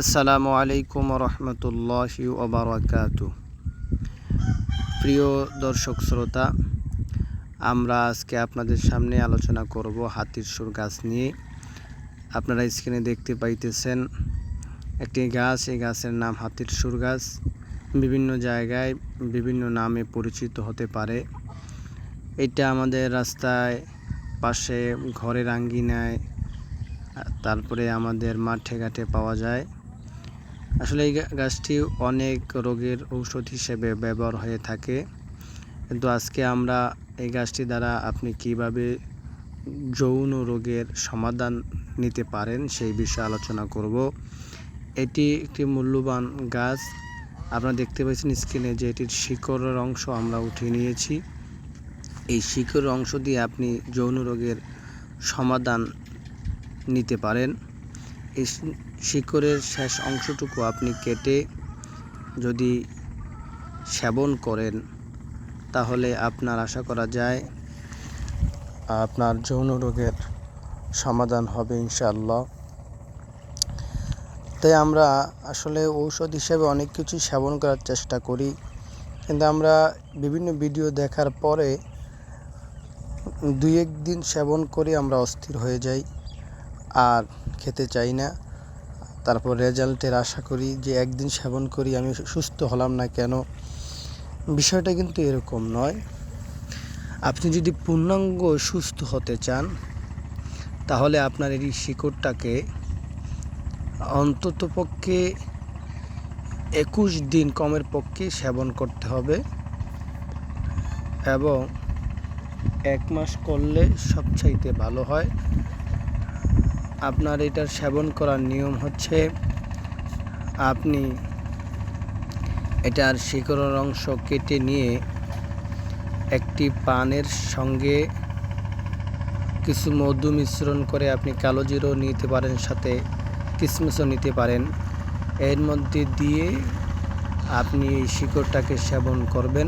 আসসালামু আলাইকুম রহমতুল্লাহি ওয়া বারাকাতুহু। প্রিয় দর্শক শ্রোতা, আমরা আজকে আপনাদের সামনে আলোচনা করব হাতির সুর গাছ নিয়ে। আপনারা স্ক্রিনে দেখতে পাইতেছেন একটি গাছ, এই গাছের নাম হাতির সুর গাছ। বিভিন্ন জায়গায় বিভিন্ন নামে পরিচিত হতে পারে। এটা আমাদের রাস্তায়, পাশে, ঘরের আঙ্গিনায়, তারপরে আমাদের মাঠে ঘাটে পাওয়া যায়। আসলে এই গাছটি অনেক রোগের ঔষধ হিসেবে ব্যবহার হয়ে থাকে, কিন্তু আজকে আমরা এই গাছটি দ্বারা আপনি কিভাবে যৌন রোগের সমাধান নিতে পারেন সেই বিষয়ে আলোচনা করব। এটি একটি মূল্যবান গাছ। আপনারা দেখতে পাচ্ছেন স্ক্রিনে যে এটির শিকড়ের অংশ আমরা উঠিয়ে নিয়েছি। এই শিকড়ের অংশ দিয়ে আপনি যৌন রোগের সমাধান নিতে পারেন। এই শিকড়ের শেষ অংশটুকু আপনি কেটে যদি সেবন করেন, তাহলে আপনার আশা করা যায় আপনার যৌন রোগের সমাধান হবে ইনশাআল্লাহ। তাই আমরা আসলে ঔষধ হিসেবে অনেক কিছু সেবন করার চেষ্টা করি, কিন্তু আমরা বিভিন্ন ভিডিও দেখার পরে 2-1 দিন সেবন করে আমরা অস্থির হয়ে যাই, আর খেতে চাই না। তারপর রেজাল্টের আশা করি যে একদিন সেবন করি আমি সুস্থ হলাম না কেন। বিষয়টা কিন্তু এরকম নয়। আপনি যদি পূর্ণাঙ্গ সুস্থ হতে চান, তাহলে আপনার এই শিকড়টাকে অন্ততপক্ষে 21 দিন কমের পক্ষে সেবন করতে হবে, এবং 1 মাস করলে সবচাইতে ভালো হয়। আপনার এটার সেবন করার নিয়ম হচ্ছে, আপনি এটার শিকড়ের অংশ কেটে নিয়ে একটি পানের সঙ্গে কিছু মধু মিশ্রণ করে আপনি কালো জিরো নিতে পারেন, সাথে কিশমিশও নিতে পারেন। এর মধ্যে দিয়ে আপনি এই শিকড়টাকে সেবন করবেন।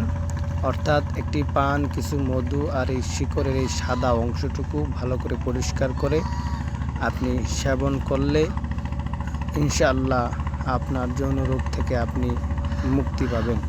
অর্থাৎ একটি পান, কিছু মধু আর এই শিকড়ের এই সাদা অংশটুকু ভালো করে পরিষ্কার করে আপনি সেবন করলে ইনশাআল্লাহ আপনার যৌন রোগ থেকে আপনি মুক্তি পাবেন।